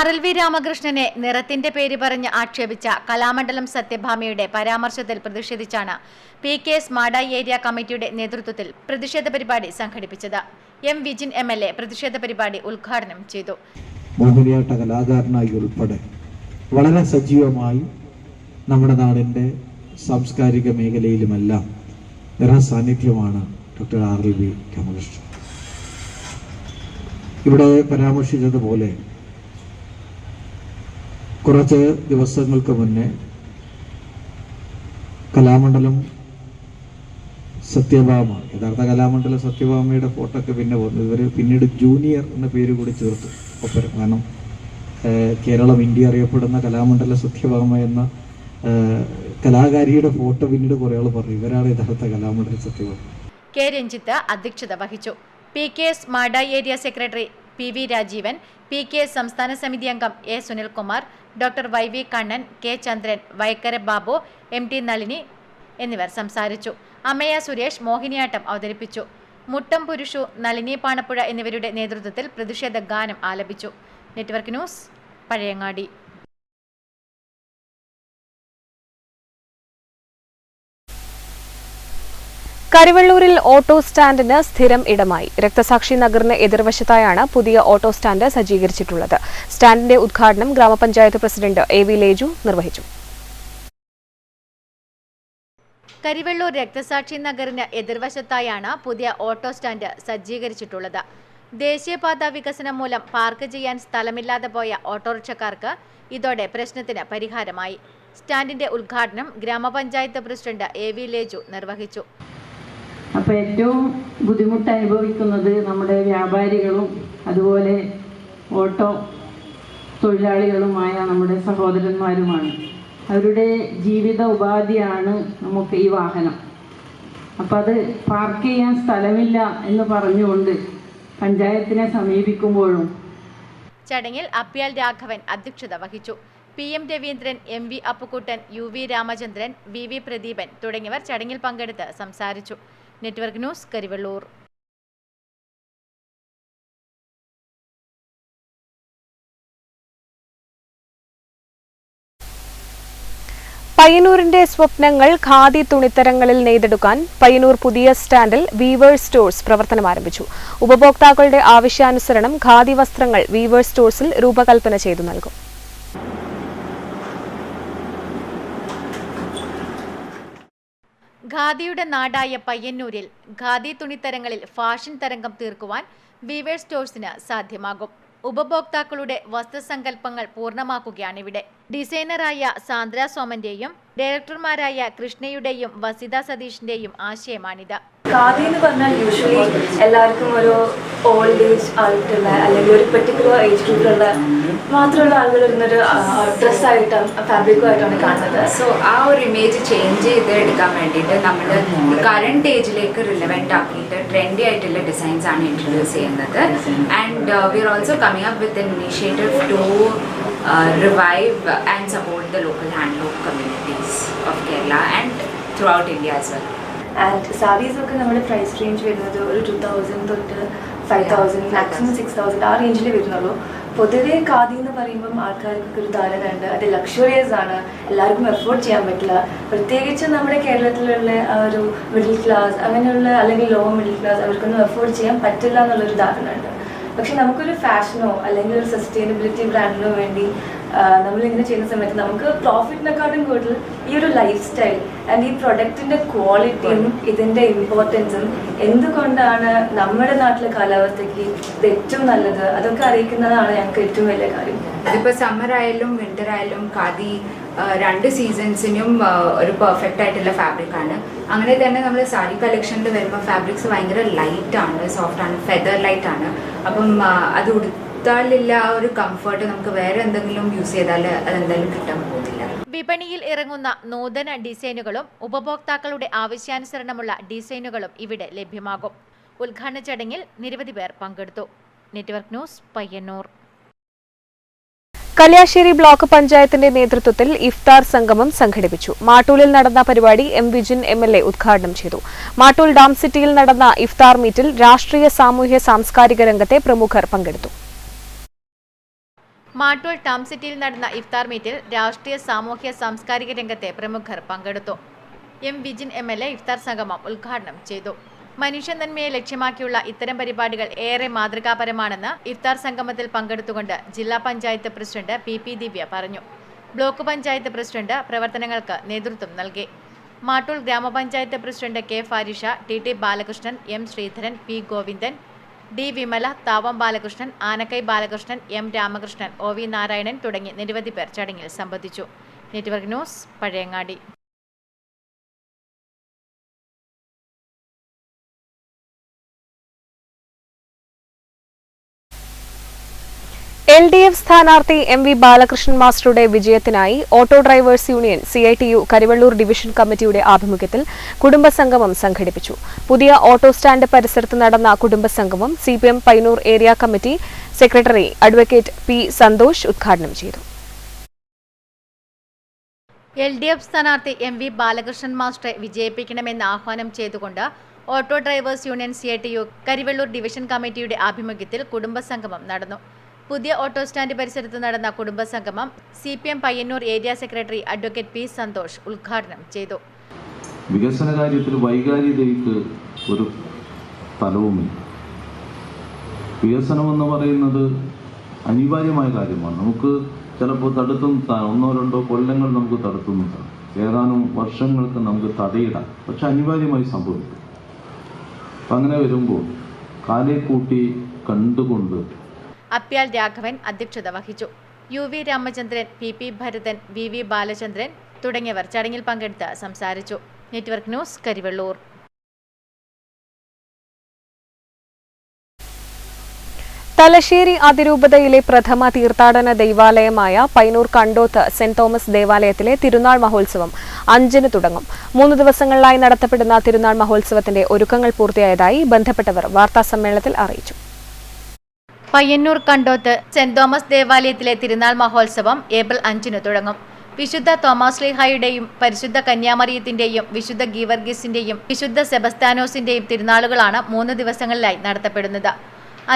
S9: RLV രാമകൃഷ്ണനെ നിറത്തിന്റെ പേര് പറഞ്ഞ് ആക്ഷേപിച്ച കലാമണ്ഡലം സത്യഭാമയുടെ പരാമർശത്തിൽ പ്രതിഷേധിച്ചാണ് PKS മാടായി ഏരിയ കമ്മിറ്റിയുടെ നേതൃത്വത്തിൽ പ്രതിഷേധ പരിപാടി സംഘടിപ്പിച്ചത്. എം വിജിൻ MLA പ്രതിഷേധ പരിപാടി ഉദ്ഘാടനം ചെയ്തു.
S15: മോഹിനിയാട്ട കലാകാരനായി ഉൾപ്പെടെ വളരെ സജീവമായി നമ്മുടെ നാടിൻ്റെ സാംസ്കാരിക മേഖലയിലുമെല്ലാം നിറസാന്നിധ്യമാണ് ഡോക്ടർ RLV രാമകൃഷ്ണൻ. ഇവിടെ പരാമർശിച്ചതുപോലെ കുറച്ച് ദിവസങ്ങൾക്ക് മുന്നേ കലാമണ്ഡലം സത്യഭാമ, യഥാർത്ഥ കലാമണ്ഡലം സത്യഭാമയുടെ ഫോട്ടോ ഒക്കെ പിന്നെ വന്നു. ഇവർ പിന്നീട് ജൂനിയർ എന്ന പേര് കൂടി ചേർത്തു ഒപ്പരം. കാരണം കേരളം, ഇന്ത്യ അറിയപ്പെടുന്ന കലാമണ്ഡലം സത്യഭാമ എന്ന കലാകാരിയുടെ ഫോട്ടോ പിന്നീട് കുറേ ആൾ പറഞ്ഞു ഇവരാണ് യഥാർത്ഥ കലാമണ്ഡലം സത്യഭാമ.
S9: കെ രഞ്ജിത്ത് അധ്യക്ഷത വഹിച്ചു. PKS Madayi area secretary PV Rajeevan, PKS സംസ്ഥാന സമിതി അംഗം A Sunilkumar, doctor YV Kannan, K Chandran, Vaikkara Babu, MT Nalini എന്നിവർ സംസാരിച്ചു. അമയ സുരേഷ് മോഹിനിയാട്ടം അവതരിപ്പിച്ചു. മുട്ടം പുരുഷു, നളിനി പാണപ്പുഴ എന്നിവരുടെ നേതൃത്വത്തിൽ പ്രതിഷേധ ഗാനം ആലപിച്ചു. Network news, Pazhayangadi.
S8: കരിവെള്ളൂരിൽ ഓട്ടോ സ്റ്റാൻഡിന് സ്ഥിരം ഇടമായി. രക്തസാക്ഷി നഗറിന് എതിർവശത്തായാണ് പുതിയ ഓട്ടോ സ്റ്റാൻഡ് സജ്ജീകരിച്ചിട്ടുള്ളത്. സ്റ്റാൻഡിന്റെ ഉദ്ഘാടനം ഗ്രാമപഞ്ചായത്ത് പ്രസിഡന്റ് AV ലേജു നിർവഹിച്ചു.
S9: കരിവെള്ളൂർ രക്തസാക്ഷി നഗറിന് എതിർവശത്തായാണ് പുതിയ ഓട്ടോ സ്റ്റാൻഡ് സജ്ജീകരിച്ചിട്ടുള്ളത്. ദേശീയപാത വികസനം മൂലം പാർക്ക് ചെയ്യാൻ സ്ഥലമില്ലാതെ പോയ ഓട്ടോറിക്ഷക്കാർക്ക് ഇതോടെ പ്രശ്നത്തിന് പരിഹാരമായി. സ്റ്റാൻഡിന്റെ ഉദ്ഘാടനം ഗ്രാമപഞ്ചായത്ത് പ്രസിഡന്റ് AV ലേജു നിർവഹിച്ചു.
S16: അപ്പോൾ ഏറ്റവും ബുദ്ധിമുട്ട് അനുഭവിക്കുന്നത് നമ്മുടെ വ്യാപാരികളും അതുപോലെ ഓട്ടോ തൊഴിലാളികളുമായ നമ്മുടെ സഹോദരന്മാരുമാണ്. അവരുടെ ജീവിത ഉപാധിയാണ് നമുക്ക് ഈ വാഹനം. അപ്പം അത് പാർക്ക് ചെയ്യാൻ സ്ഥലമില്ല എന്ന് പറഞ്ഞുകൊണ്ട് പഞ്ചായത്തിനെ സമീപിക്കുമ്പോഴും.
S9: ചടങ്ങിൽ അപ്യാൽ രാഘവൻ അധ്യക്ഷത വഹിച്ചു. PM Raveendran, MV Appukuttan, UV Ramachandran, VV Pradeepan തുടങ്ങിയവർ ചടങ്ങിൽ പങ്കെടുത്ത് സംസാരിച്ചു. Network news, Karivellur.
S8: പയ്യന്നൂരിന്റെ സ്വപ്നങ്ങൾ ഖാദി തുണിത്തരങ്ങളിൽ നെയ്തെടുക്കാൻ പയ്യന്നൂർ പുതിയ സ്റ്റാൻഡിൽ വീവേഴ്സ് സ്റ്റോഴ്സ് പ്രവർത്തനം ആരംഭിച്ചു. ഉപഭോക്താക്കളുടെ ആവശ്യാനുസരണം ഖാദി വസ്ത്രങ്ങൾ വീവേഴ്സ് സ്റ്റോഴ്സിൽ രൂപകൽപ്പന ചെയ്തു നൽകും.
S9: ഖാദിയുടെ നാടായ പയ്യന്നൂരിൽ ഖാദി തുണിത്തരങ്ങളിൽ ഫാഷൻ തരംഗം തീർക്കുവാൻ വീവേഴ്സ് സ്റ്റോഴ്സിന് സാധ്യമാകും. ഉപഭോക്താക്കളുടെ വസ്ത്രസങ്കല്പങ്ങൾ പൂർണ്ണമാക്കുകയാണിവിടെ. ഡിസൈനറായ സാന്ദ്ര സോമന്റെയും ഡയറക്ടർമാരായ കൃഷ്ണയുടെയും വസിത സതീഷിന്റെയും ആശയമാണിത്.
S17: ഖാദി എന്ന് പറഞ്ഞാൽ യൂഷ്വലി എല്ലാവർക്കും ഒരു ഓൾഡ് ഏജ് ആയിട്ടുള്ള അല്ലെങ്കിൽ ഒരു പെർട്ടിക്കുലർ ഏജ് ഗ്രൂപ്പിലുള്ള മാത്രമുള്ള ആളുകൾ ഇന്നൊരു ഡ്രസ്സായിട്ടാണ് ഫാബ്രിക്കുമായിട്ടാണ് കാണുന്നത്.
S18: സോ ആ ഒരു ഇമേജ് ചേഞ്ച് ചെയ്ത് എടുക്കാൻ വേണ്ടിയിട്ട് നമ്മൾ കറണ്ട് ഏജിലേക്ക് റിലവൻ്റ് ആക്കിയിട്ട് ട്രെൻഡി ആയിട്ടുള്ള ഡിസൈൻസ് ആണ് ഇൻട്രൊഡ്യൂസ് ചെയ്യുന്നത്. And we are also coming up with an initiative to revive and support the local handloom communities of Kerala and throughout India as well.
S17: And sarees ഒക്കെ നമ്മുടെ price range വരുന്നത് ഒരു 2000 തൊട്ട് 5000 maximum 6000 ആ റേഞ്ചിൽ വരുന്നുള്ളൂ. പൊതുവേ ഖാദി എന്ന് പറയുമ്പം ആൾക്കാർക്കൊക്കെ ഒരു ധാരണ ഉണ്ട്, അത് ലക്ഷറിയസ് ആണ്, എല്ലാവർക്കും എഫോർഡ് ചെയ്യാൻ പറ്റില്ല. പ്രത്യേകിച്ച് നമ്മുടെ കേരളത്തിലുള്ള ആ ഒരു മിഡിൽ ക്ലാസ് അങ്ങനെയുള്ള അല്ലെങ്കിൽ ലോ മിഡിൽ ക്ലാസ് അവർക്കൊന്നും എഫോർഡ് ചെയ്യാൻ പറ്റില്ല എന്നുള്ളൊരു ധാരണ ഉണ്ട്. പക്ഷെ നമുക്കൊരു ഫാഷനോ അല്ലെങ്കിൽ ഒരു സസ്റ്റൈനബിലിറ്റി ബ്രാൻഡിനോ വേണ്ടി നമ്മളിങ്ങനെ ചെയ്യുന്ന സമയത്ത് നമുക്ക് പ്രോഫിറ്റിനെക്കാട്ടും കൂടുതൽ ഈ ഒരു ലൈഫ് സ്റ്റൈൽ ആൻഡ് ഈ പ്രൊഡക്റ്റിൻ്റെ ക്വാളിറ്റിയും ഇതിൻ്റെ ഇമ്പോർട്ടൻസും എന്തുകൊണ്ടാണ് നമ്മുടെ നാട്ടിലെ കാലാവസ്ഥയ്ക്ക് ഇത് ഏറ്റവും നല്ലത് അതൊക്കെ അറിയിക്കുന്നതാണ് ഞങ്ങൾക്ക് ഏറ്റവും വലിയ കാര്യം.
S18: ഇതിപ്പോൾ സമ്മർ ആയാലും വിൻ്റർ ആയാലും ഖാദി രണ്ട് സീസൺസിനും ഒരു പെർഫെക്റ്റ് ആയിട്ടുള്ള ഫാബ്രിക്കാണ്. അങ്ങനെ തന്നെ നമ്മൾ സാരി കളക്ഷനിൽ വരുമ്പോൾ ഫാബ്രിക്സ് ഭയങ്കര ലൈറ്റാണ്, സോഫ്റ്റാണ്, ഫെദർ ലൈറ്റാണ്. അപ്പം അത് ഉടുത്താലില്ല ആ ഒരു കംഫർട്ട് നമുക്ക് വേറെ എന്തെങ്കിലും യൂസ് ചെയ്താൽ അതെന്തായാലും കിട്ടാൻ പോകുന്നില്ല.
S9: വിപണിയിൽ ഇറങ്ങുന്ന നൂതന ഡിസൈനുകളും ഉപഭോക്താക്കളുടെ ആവശ്യാനുസരണമുള്ള ഡിസൈനുകളും ഇവിടെ ലഭ്യമാകും. ഉദ്ഘാടന ചടങ്ങിൽ നിരവധി പേർ പങ്കെടുത്തു. Network news, Payyanur.
S8: Kalliasseri block പഞ്ചായത്തിന്റെ നേതൃത്വത്തിൽ ഇഫ്താർ സംഗമം സംഘടിപ്പിച്ചു. മാട്ടൂലിൽ നടന്ന പരിപാടി എം വിജിൻ MLA ഉദ്ഘാടനം ചെയ്തു. മാട്ടൂൽ ഡാം സിറ്റിയിൽ നടന്ന ഇഫ്താർ മീറ്റിൽ രാഷ്ട്രീയ, സാമൂഹ്യ, സാംസ്കാരിക രംഗത്തെ പ്രമുഖർ പങ്കെടുത്തു.
S9: മാട്ടൂൽ ടൗൺ സിറ്റിയിൽ നടന്ന ഇഫ്താർ മീറ്റിൽ രാഷ്ട്രീയ, സാമൂഹ്യ, സാംസ്കാരിക രംഗത്തെ പ്രമുഖർ പങ്കെടുത്തു. എം വിജിൻ MLA ഇഫ്താർ സംഗമം ഉദ്ഘാടനം ചെയ്തു. മനുഷ്യ നന്മയെ ലക്ഷ്യമാക്കിയുള്ള ഇത്തരം പരിപാടികൾ ഏറെ മാതൃകാപരമാണെന്ന് ഇഫ്താർ സംഗമത്തിൽ പങ്കെടുത്തുകൊണ്ട് ജില്ലാ പഞ്ചായത്ത് പ്രസിഡന്റ് PP ദിവ്യ പറഞ്ഞു. ബ്ലോക്ക് പഞ്ചായത്ത് പ്രസിഡന്റ് പ്രവർത്തനങ്ങൾക്ക് നേതൃത്വം നൽകി. മാട്ടൂൽ ഗ്രാമപഞ്ചായത്ത് president K Farisha, TT Balakrishnan, M Sreedharan, P Govindan, D Vimala, Thavam Balakrishnan, Anakkai Balakrishnan, M Ramakrishnan, OV Narayanan തുടങ്ങി നിരവധി പേർ ചടങ്ങിൽ സംബന്ധിച്ചു. Network news, Pazhayangadi.
S8: LDF സ്ഥാനാർത്ഥി MV ബാലകൃഷ്ണൻ മാസ്റ്ററുടെ വിജയത്തിനായി auto drivers union CITU Karivellur division കമ്മിറ്റിയുടെ ആഭിമുഖ്യത്തിൽ കുടുംബസംഗമം സംഘടിപ്പിച്ചു. പുതിയ ഓട്ടോ സ്റ്റാൻഡ് പരിസരത്ത് നടന്ന കുടുംബസംഗമം CPM Payyanur area committee secretary advocate P Santhosh ഉദ്ഘാടനം ചെയ്തു.
S9: LDF സ്ഥാനാർത്ഥി MV ബാലകൃഷ്ണൻ മാസ്റ്ററെ വിജയിപ്പിക്കണമെന്ന് ആഹ്വാനം ചെയ്തുകൊണ്ട് auto drivers union CITU Karivellur division കമ്മിറ്റിയുടെ ആഭിമുഖ്യത്തിൽ കുടുംബസംഗമം നടന്നു. പുതിയ ഓട്ടോ സ്റ്റാൻഡ് പരിസരത്ത് നടന്ന കുടുംബസംഗമം CPM Payyanur area secretary advocate P Santhosh ഉദ്ഘാടനം ചെയ്തു.
S19: വികസന കാര്യത്തിൽ വൈകാരികതയ്ക്ക് ഒരു സ്ഥലവുമില്ല. വികസനമെന്ന് പറയുന്നത് അനിവാര്യമായ കാര്യമാണ്. നമുക്ക് ചിലപ്പോൾ ഒന്നോ രണ്ടോ കൊല്ലങ്ങൾ നമുക്ക് തടുത്തുന്നതാണ്, ഏതാനും വർഷങ്ങൾക്ക് നമുക്ക് തടയിടാം, പക്ഷെ അനിവാര്യമായി സംഭവിക്കും. അപ്പം അങ്ങനെ വരുമ്പോൾ കാലേ കൂട്ടി കണ്ടുകൊണ്ട്
S9: അപ്യാൽ രാഘവൻ അധ്യക്ഷത വഹിച്ചു. UV Ramachandran, PP Bharathan, VV Balachandran തുടങ്ങിയവർ ചടങ്ങിൽ പങ്കെടുത്ത് സംസാരിച്ചു. Network news, Karivellur.
S8: തലശ്ശേരി അതിരൂപതയിലെ പ്രഥമ തീർത്ഥാടന ദൈവാലയമായ പയ്യന്നൂർ കണ്ടോത്ത് സെന്റ് തോമസ് ദേവാലയത്തിലെ തിരുനാൾ മഹോത്സവം 5-ന് തുടങ്ങും. 3 ദിവസങ്ങളിലായി നടത്തപ്പെടുന്ന തിരുനാൾ മഹോത്സവത്തിന്റെ ഒരുക്കങ്ങൾ പൂർത്തിയായതായി ബന്ധപ്പെട്ടവർ വാർത്താസമ്മേളനത്തിൽ അറിയിച്ചു.
S9: പയ്യന്നൂർ കണ്ടോത്ത് സെന്റ് തോമസ് ദേവാലയത്തിലെ തിരുനാൾ മഹോത്സവം ഏപ്രിൽ 5-ന് തുടങ്ങും. വിശുദ്ധ തോമസ് ലീഹായുടെയും പരിശുദ്ധ കന്യാമറിയത്തിന്റെയും വിശുദ്ധ ഗീവർഗീസിന്റെയും വിശുദ്ധ സെബസ്ത്യാനോസിന്റെയും തിരുനാളുകളാണ് 3 ദിവസങ്ങളിലായി നടത്തപ്പെടുന്നത്.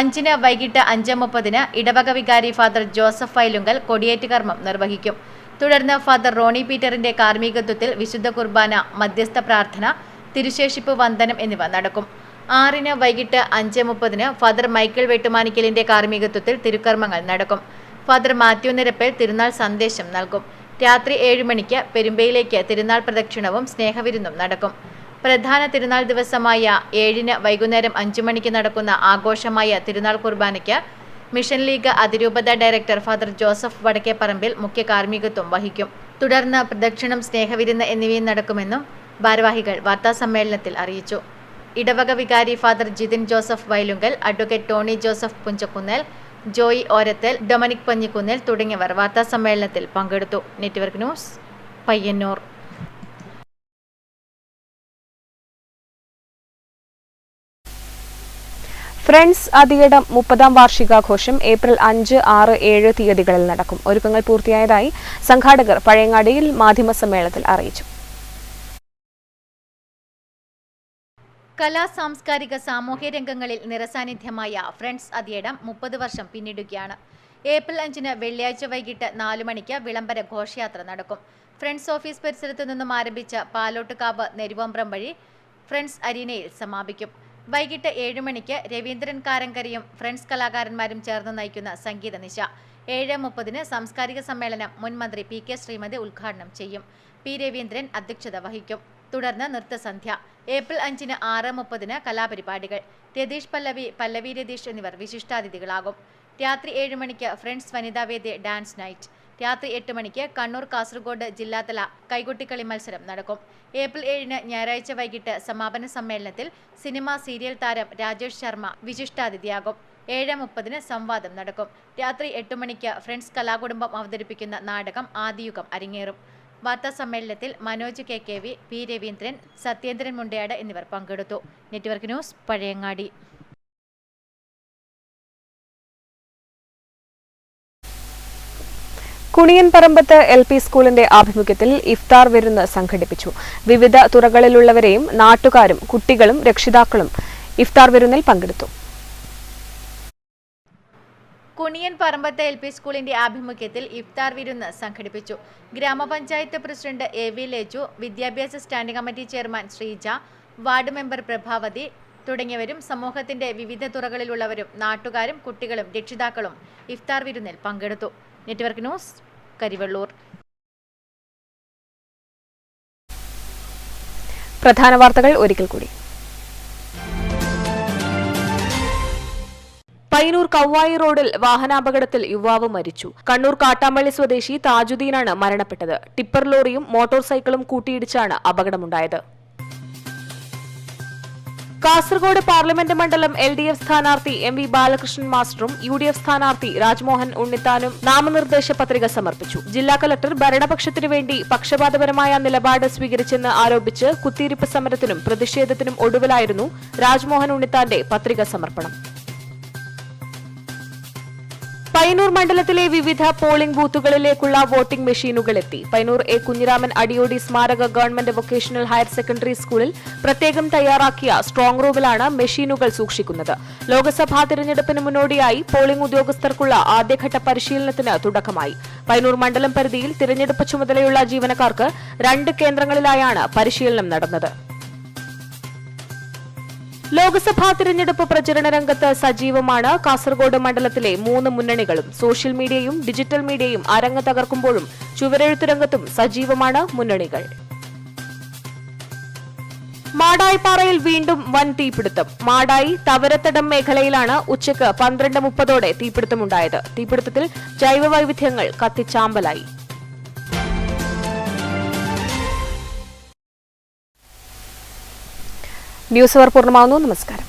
S9: 5-ന് വൈകിട്ട് 5:30-ന് ഇടവക വികാരി ഫാദർ ജോസഫ് വൈലുങ്കൽ കൊടിയേറ്റ് കർമ്മം നിർവഹിക്കും. തുടർന്ന് ഫാദർ റോണി പീറ്ററിന്റെ കാർമ്മികത്വത്തിൽ വിശുദ്ധ കുർബാന, മധ്യസ്ഥ പ്രാർത്ഥന, തിരുശേഷിപ്പ് വന്ദനം എന്നിവ നടക്കും. 6-ന് വൈകിട്ട് 5:30-ന് ഫാദർ മൈക്കിൾ വെട്ടുമാനിക്കലിന്റെ കാർമ്മികത്വത്തിൽ തിരുക്കർമ്മങ്ങൾ നടക്കും. ഫാദർ മാത്യു നിരപ്പേൽ തിരുനാൾ സന്ദേശം നൽകും. രാത്രി 7 മണിക്ക് പെരുമ്പയിലേക്ക് തിരുനാൾ പ്രദക്ഷിണവും സ്നേഹവിരുന്നും നടക്കും. പ്രധാന തിരുനാൾ ദിവസമായ 7-ന് വൈകുന്നേരം 5 മണിക്ക് നടക്കുന്ന ആഘോഷമായ തിരുനാൾ കുർബാനയ്ക്ക് മിഷൻ ലീഗ് അതിരൂപത ഡയറക്ടർ ഫാദർ ജോസഫ് വടക്കേപ്പറമ്പിൽ മുഖ്യ കാർമ്മികത്വം വഹിക്കും. തുടർന്ന് പ്രദക്ഷിണം, സ്നേഹവിരുന്ന് എന്നിവയും നടക്കുമെന്നും ഭാരവാഹികൾ വാർത്താസമ്മേളനത്തിൽ അറിയിച്ചു. ഇടവക വികാരി father Jithin Joseph Vailunkal, advocate Tony Joseph Punchakkunnel, Joy Orathel, Dominic Panjikkunnel തുടങ്ങിയവർ വാർത്താസമ്മേളനത്തിൽ പങ്കെടുത്തു. Network news, Payyanur.
S8: Friends Athiyidam 30-ാം വാർഷികാഘോഷം ഏപ്രിൽ 5, 6, 7 തീയതികളിൽ നടക്കും. ഒരുക്കങ്ങൾ പൂർത്തിയായതായി സംഘാടകർ പഴയങ്ങാടിയിൽ മാധ്യമസമ്മേളനത്തിൽ അറിയിച്ചു.
S9: കലാ, സാംസ്കാരിക, സാമൂഹ്യ രംഗങ്ങളിൽ നിറസാന്നിധ്യമായ ഫ്രണ്ട്സ് അതിയിടം 30 വർഷം പിന്നിടുകയാണ്. ഏപ്രിൽ 5-ന് വെള്ളിയാഴ്ച വൈകിട്ട് 4 മണിക്ക് വിളംബര ഘോഷയാത്ര നടക്കും. ഫ്രണ്ട്സ് ഓഫീസ് പരിസരത്തു നിന്നും ആരംഭിച്ച പാലോട്ടുകാവ് നെരുവമ്പ്രം വഴി ഫ്രണ്ട്സ് അരീനയിൽ സമാപിക്കും. വൈകിട്ട് 7 മണിക്ക് രവീന്ദ്രൻ കാരങ്കരിയും ഫ്രണ്ട്സ് കലാകാരന്മാരും ചേർന്ന് നയിക്കുന്ന സംഗീത നിശ. 7:30 സാംസ്കാരിക സമ്മേളനം മുൻ മന്ത്രി PK ശ്രീമതി ഉദ്ഘാടനം ചെയ്യും. P. രവീന്ദ്രൻ അധ്യക്ഷത വഹിക്കും. തുടർന്ന് നൃത്തസന്ധ്യ. ഏപ്രിൽ 5 6:30 കലാപരിപാടികൾ. രതീഷ് പല്ലവി രതീഷ് എന്നിവർ വിശിഷ്ടാതിഥികളാകും. രാത്രി 7 മണിക്ക് ഫ്രണ്ട്സ് വനിതാവേദി ഡാൻസ് നൈറ്റ്. രാത്രി 8 മണിക്ക് കണ്ണൂർ കാസർഗോഡ് ജില്ലാതല കൈകൊട്ടിക്കളി മത്സരം നടക്കും. ഏപ്രിൽ 7 ഞായറാഴ്ച വൈകിട്ട് സമാപന സമ്മേളനത്തിൽ സിനിമ സീരിയൽ താരം രാജേഷ് ശർമ്മ വിശിഷ്ടാതിഥിയാകും. 7:30 സംവാദം നടക്കും. രാത്രി 8 മണിക്ക് ഫ്രണ്ട്സ് കലാകുടുംബം അവതരിപ്പിക്കുന്ന നാടകം ആദിയുഗം അരങ്ങേറും. വാർത്താ സമ്മേളനത്തിൽ മനോജ് KKV, P. രവീന്ദ്രൻ, സത്യേന്ദ്രൻ മുണ്ടയാട് എന്നിവർ പങ്കെടുത്തു. Network news, Pazhayangadi.
S8: Kuniyanparambath LP സ്കൂളിന്റെ ആഭിമുഖ്യത്തിൽ ഇഫ്താർ വിരുന്ന് സംഘടിപ്പിച്ചു. വിവിധ തുറകളിലുള്ളവരെയും നാട്ടുകാരും കുട്ടികളും രക്ഷിതാക്കളും ഇഫ്താർ വിരുന്നിൽ പങ്കെടുത്തു.
S9: കുണിയൻപറമ്പത്ത് LP സ്കൂളിന്റെ ആഭിമുഖ്യത്തിൽ ഇഫ്താർ വിരുന്ന് സംഘടിപ്പിച്ചു. ഗ്രാമപഞ്ചായത്ത് പ്രസിഡന്റ് AV ലേജു, വിദ്യാഭ്യാസ standing committee chairman Sreeja, ward member Prabhavathi തുടങ്ങിയവരും സമൂഹത്തിന്റെ വിവിധ തുറകളിലുള്ളവരും നാട്ടുകാരും കുട്ടികളും രക്ഷിതാക്കളും ഇഫ്താർ വിരുന്നിൽ പങ്കെടുത്തു. Network news, Karivellur.
S8: പ്രധാന വാർത്തകൾ ഒരിക്കൽ കൂടി. പയ്യന്നൂർ കവ്വായി റോഡിൽ വാഹനാപകടത്തിൽ യുവാവ് മരിച്ചു. കണ്ണൂർ കാട്ടാമ്പള്ളി സ്വദേശി താജുദ്ദീനാണ് മരണപ്പെട്ടത്. ടിപ്പർ ലോറിയും മോട്ടോർ സൈക്കിളും കൂട്ടിയിടിച്ചാണ് അപകടമുണ്ടായത്. കാസർഗോഡ് പാർലമെന്റ് മണ്ഡലം LDF സ്ഥാനാർത്ഥി MV ബാലകൃഷ്ണൻ മാസ്റ്ററും UDF സ്ഥാനാർത്ഥി രാജ്മോഹൻ ഉണ്ണിത്താനും നാമനിർദ്ദേശ പത്രിക സമർപ്പിച്ചു. ജില്ലാ കലക്ടർ ഭരണപക്ഷത്തിനു വേണ്ടി പക്ഷപാതപരമായ നിലപാട് സ്വീകരിച്ചെന്ന് ആരോപിച്ച് കുത്തിയിരിപ്പ് സമരത്തിനും പ്രതിഷേധത്തിനും ഒടുവിലായിരുന്നു രാജ്മോഹൻ ഉണ്ണിത്താന്റെ പത്രിക സമർപ്പണം. പയ്യന്നൂർ മണ്ഡലത്തിലെ വിവിധ പോളിംഗ് ബൂത്തുകളിലേക്കുള്ള വോട്ടിംഗ് മെഷീനുകൾ എത്തി. പയ്യന്നൂർ A. കുഞ്ഞിരാമൻ അടിയോടി സ്മാരക ഗവൺമെന്റ് വൊക്കേഷണൽ ഹയർ സെക്കൻഡറി സ്കൂളിൽ പ്രത്യേകം തയ്യാറാക്കിയ സ്ട്രോങ് റൂമിലാണ് മെഷീനുകൾ സൂക്ഷിക്കുന്നത്. ലോക്സഭാ തിരഞ്ഞെടുപ്പിന് മുന്നോടിയായി പോളിംഗ് ഉദ്യോഗസ്ഥർക്കുള്ള ആദ്യഘട്ട പരിശീലനത്തിന് തുടക്കമായി. പയ്യന്നൂർ മണ്ഡലം പരിധിയിൽ തിരഞ്ഞെടുപ്പ് ചുമതലയുള്ള ജീവനക്കാർക്ക് 2 കേന്ദ്രങ്ങളിലായാണ് പരിശീലനം നടന്നത്. ലോക്സഭാ തിരഞ്ഞെടുപ്പ് പ്രചരണ രംഗത്ത് സജീവമാണ് കാസർഗോഡ് മണ്ഡലത്തിലെ 3 മുന്നണികളും. സോഷ്യൽ മീഡിയയും ഡിജിറ്റൽ മീഡിയയും അരങ്ങ് തകർക്കുമ്പോഴും ചുവരെഴുത്തു രംഗത്തും സജീവമാണ് മുന്നണികൾ. മാടായിപ്പാറയിൽ വീണ്ടും വൻ തീപിടുത്തം. മാടായി തവരത്തടം മേഖലയിലാണ് ഉച്ചയ്ക്ക് 12:30 തീപിടുത്തമുണ്ടായത്. തീപിടുത്തത്തിൽ ജൈവവൈവിധ്യങ്ങൾ കത്തിച്ചാമ്പലായി. ന്യൂസ് അവർ പൂർണ്ണമാകുന്നു. നമസ്കാരം.